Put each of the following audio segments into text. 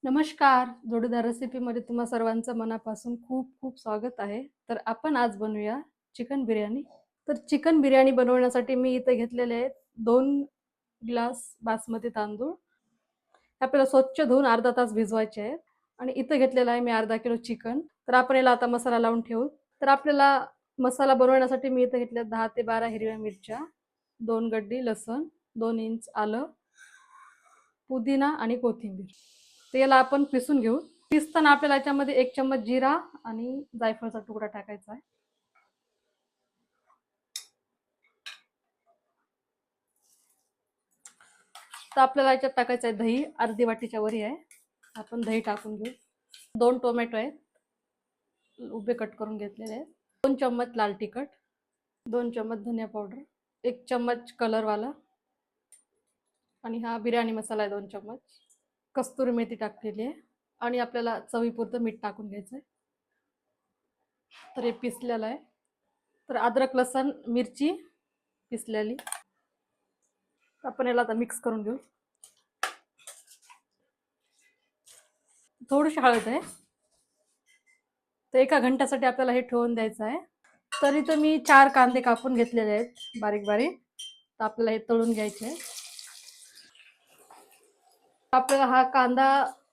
नमस्कार. जोडीदार रेसिपीमध्ये तुम्हा सर्वांचं मनापासून खूप खूप स्वागत आहे. तर आपण आज बनवूया चिकन बिर्याणी. तर चिकन बिर्याणी बनवण्यासाठी मी इथे घेतलेले आहेत 2 ग्लास बासमती तांदूळ. हे आपल्याला स्वच्छ धुवून अर्धा तास भिजवायचे आहेत आणि इथं घेतलेलं आहे मी अर्धा किलो चिकन. तर आपण याला आता मसाला लावून ठेवू. तर आपल्याला मसाला बनवण्यासाठी मी इथं घेतल्या 10 ते 12 हिरव्या मिरच्या, 2 गड्डी लसूण, 2 इंच आलं, पुदिना आणि कोथिंबीर. तर याला आपण पिसून घेऊ. पिसताना आपल्याला याच्यामध्ये 1 चम्मच जिरा आणि जायफळचा तुकडा टाकायचा आहे. तर आपल्याला याच्यात टाकायचं आहे दही, अर्धी वाटीच्या वरी आहे. आपण दही टाकून घेऊ. 2 टोमॅटो आहेत, उभे कट करून घेतलेले आहेत. 2 चम्मच लाल तिखट, 2 चम्मच धनिया पावडर, 1 चम्मच कलरवाला आणि हा बिर्याणी मसाला आहे 2 चम्मच. कस्तुरी मेथी टाकलेली आहे आणि आपल्याला चवीपुरतं मीठ टाकून घ्यायचं आहे. तर हे पिसलेलं आहे. तर अद्रक, लसूण, मिरची पिसलेली. आपण याला आता मिक्स करून घेऊ. थोडीशी हळद आहे. तर 1 घंट्यासाठी आपल्याला हे ठेवून द्यायचं आहे. तर इथं मी 4 कांदे कापून घेतलेले आहेत बारीक बारीक. तर आपल्याला हे तळून घ्यायचे आहे. आपल्याला हा कांदा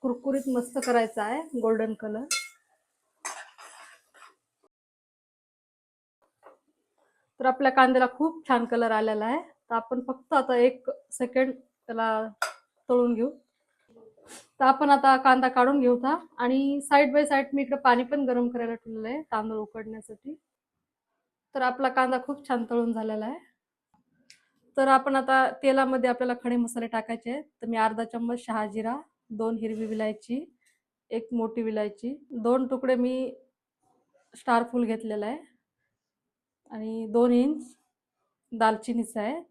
कुरकुरीत मस्त करायचा आहे, गोल्डन कलर. तर आपल्या कांद्याला खूप छान कलर आलेला आहे. तर आपण फक्त आता 1 सेकंड त्याला तळून घेऊ. तर आपण आता कांदा काढून घेऊ था आणि साईड बाय साईड मी इकडे पाणी पण गरम करायला ठेवलेलं आहे तांदूळ उकडण्यासाठी. तर आपला कांदा खूप छान तळून झालेला आहे. तर आपण आता तेलामध्ये आपल्याला खडे मसाले टाकायचे आहेत. तर मी अर्धा चम्मच शहाजिरा, 2 हिरवी विलायची, 1 मोठी विलायची, 2 तुकडे मी स्टार फूल घेतलेला आहे आणि 2 इंच दालचिनीचा आहे,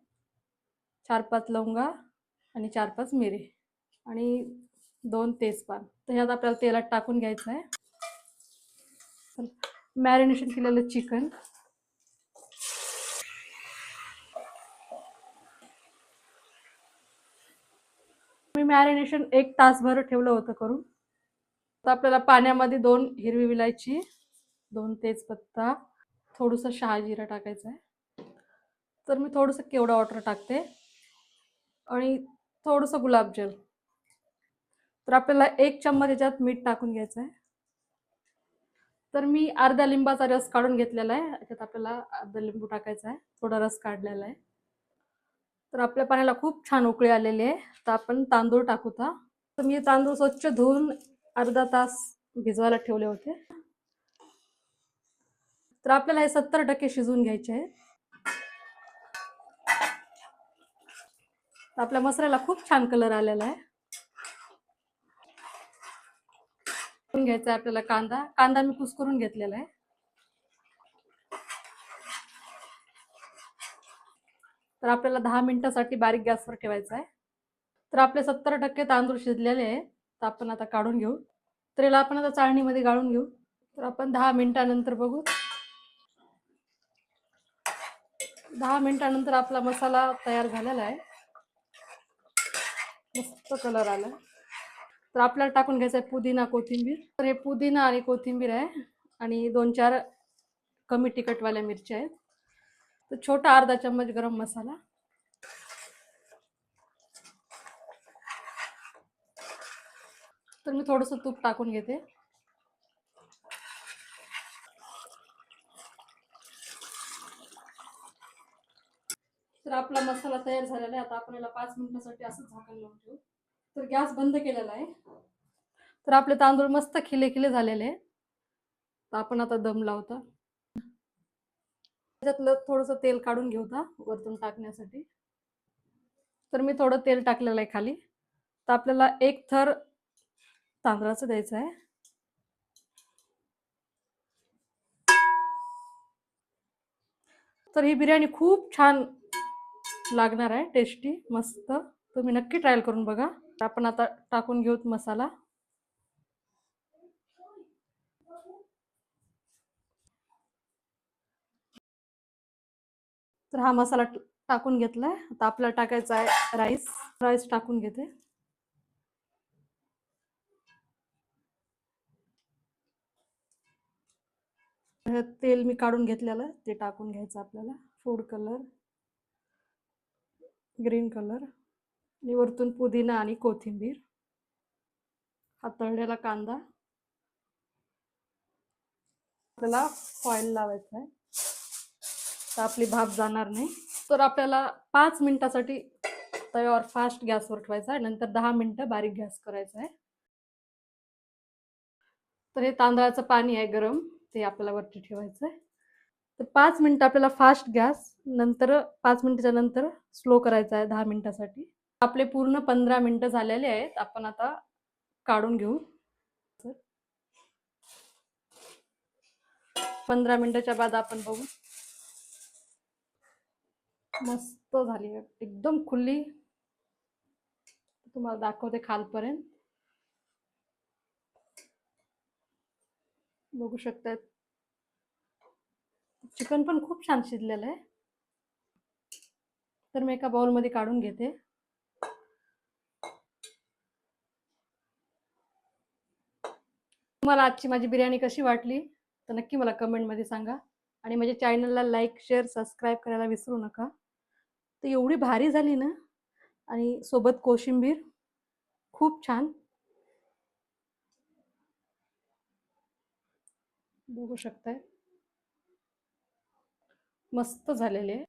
4-5 लवंगा आणि 4-5 मिरी आणि 2 तेजपान. तर ह्यात आपल्याला तेलात टाकून घ्यायचं आहे. मॅरिनेशन केलेलं चिकन मी मॅरिनेशन 1 तासभर ठेवलं होतं करून. तर आपल्याला पाण्यामध्ये 2 हिरवी विलायची, 2 तेजपत्ता, थोडंसं शहाजिरा टाकायचं आहे. तर मी थोडंसं केवढा वॉटर टाकते आणि थोडंसं गुलाबजल. तर आपल्याला 1 चम्मच याच्यात मीठ टाकून घ्यायचं आहे. तर मी अर्ध्या लिंबाचा रस काढून घेतलेला आहे. याच्यात आपल्याला अर्धा लिंबू टाकायचा आहे, थोडा रस काढलेला आहे. तर आपल्या पाण्याला खूप छान उकळी आलेली आहे. तर आपण तांदूळ टाकू था. तर मी तांदूळ स्वच्छ धुवून अर्धा तास भिजवायला ठेवले होते. तर आपल्याला हे 70% शिजवून घ्यायचे आहे. आपल्या मसाल्याला खूप छान कलर आलेला आहे. घ्यायचा आहे आपल्याला कांदा. कांदा मी कुस्करून घेतलेला आहे. तर आपल्याला 10 मिनिटासाठी बारीक गॅसवर ठेवायचा आहे. तर आपले 70% तांदूळ शिजलेले आहे. तर आपण आता काढून घेऊ. तर याला आपण आता चाळणीमध्ये गाळून घेऊ. तर आपण 10 मिनिटानंतर बघू. 10 मिनिटानंतर आपला मसाला तयार झालेला आहे. मस्त कलर आला. तर आपल्याला टाकून घ्यायचं आहे पुदिना, कोथिंबीर. तर हे पुदिना आणि कोथिंबीर आहे आणि 2-4 कमी तिखटवाल्या मिरच्या आहेत. तर छोटा अर्धा चम्मच गरम मसाला. तर मी थोडंसं तूप टाकून घेते. तर आपला मसाला तयार झालेला आहे. आता आपण याला 5 मिनिटासाठी असंच झाकण लावून ठेवू. तर गॅस बंद केलेला आहे. तर आपले तांदूळ मस्त खिले खिले झालेले आहे. तर आपण आता दम लावतो. त्याच्यातलं थोडंसं तेल काढून घेऊ था वरतून टाकण्यासाठी. तर मी थोडं तेल टाकलेलं आहे खाली. तर आपल्याला 1 थर तांदळाचं द्यायचं आहे. तर ही बिर्याणी खूप छान लागणार आहे, टेस्टी मस्त. तुम्ही नक्की ट्रायल करून बघा. आपण आता टाकून घेऊत मसाला. तर हा मसाला टाकून घेतलाय. आता आपल्याला टाकायचा आहे राईस. राईस टाकून घेते. ह्यात तेल मी काढून घेतलेलं ते टाकून घ्यायचं आपल्याला. फूड कलर, ग्रीन कलर आणि वरतून पुदिना आणि कोथिंबीर. हा तळलेला कांदा आपल्याला फॉईल लावायचा आहे, तर आपली भाप जाणार नाही. तर आपल्याला 5 मिनिटासाठी तव्यावर फास्ट गॅसवर ठेवायचा आहे, नंतर 10 मिनिटं बारीक गॅस करायचा आहे. तर हे तांदळाचं पाणी आहे गरम, ते आपल्याला वरती ठेवायचं आहे. तर 5 मिनिटं आपल्याला फास्ट गॅस, नंतर 5 मिनिटाच्या नंतर स्लो करायचा आहे 10 मिनिटासाठी. आपले पूर्ण 15 मिनिटं झालेले आहेत. आपण आता काढून घेऊ. 15 मिनिटाच्या बाद आपण बघू. मस्त झाली आहे, एकदम खुली. तुम्हाला दाखवते खालपर्यंत, बघू शकताय. चिकन पण खूप छान शिजलेलं आहे. तर मी एका बाउलमध्ये काढून घेते. तुम्हाला आजची माझी बिर्याणी कशी वाटली तर नक्की मला कमेंटमध्ये सांगा, आणि माझ्या चॅनलला लाईक, शेअर, सबस्क्राईब करायला विसरू नका. तर एवढी भारी झाली ना, आणि सोबत कोशिंबीर, खूप छान. बघू शकताय, मस्त झालेले आहे.